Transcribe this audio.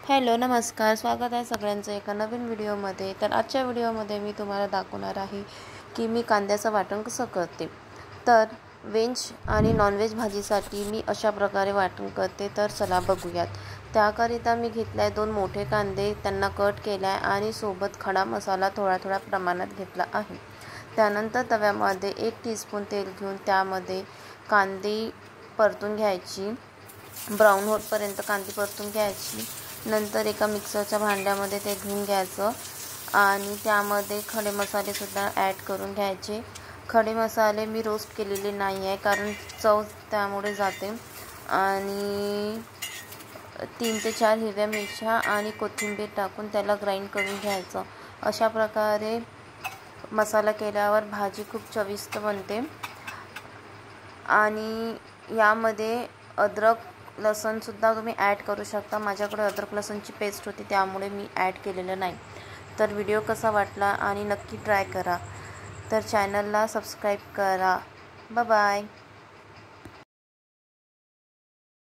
Hello नमस्कार, स्वागत आहे सगळ्यांचं एका नवीन व्हिडिओमध्ये। तर आजच्या व्हिडिओमध्ये मी तुम्हाला दाखवणार आहे की मी कांद्याचं वाटण कसं करते। तर व्हेज आणि नॉनव्हेज भाजीसाठी मी अशा प्रकारे वाटण करते। तर चला बघूयात। त्याकरिता मी घेतलाय 2 मोठे कांदे, त्यांना कट केलाय आणि सोबत खडा मसाला थोडा प्रमाणात घेतला आहे। त्यानंतर तव्यामध्ये 1 टीस्पून तेल घेऊन त्यामध्ये कांदे परतून घ्यायची, ब्राऊन होईपर्यंत कांदे परतून घ्यायची। नंतर एका मिक्सरच्या भांड्यामध्ये ते घेऊन घ्यायचं आणि त्यामध्ये खडे मसाले सुद्धा ॲड करून घ्यायचे। खडे मसाले मी रोस्ट केलेले नाही आहे, कारण चव त्यामुळे जाते। आणि 3 ते 4 हिरव्या मिरच्या आणि कोथिंबीर टाकून त्याला ग्राइंड करून घ्यायचं। अशा प्रकारे मसाला केल्यावर भाजी खूप चविष्ट बनते। आणि यामध्ये अद्रक लसूणसुद्धा तुम्ही ॲड करू शकता। माझ्याकडे अद्रक लसूणची पेस्ट होती, त्यामुळे मी ॲड केलेलं नाही। तर व्हिडिओ कसा वाटला आणि नक्की ट्राय करा। तर चॅनलला सबस्क्राईब करा। Bye bye.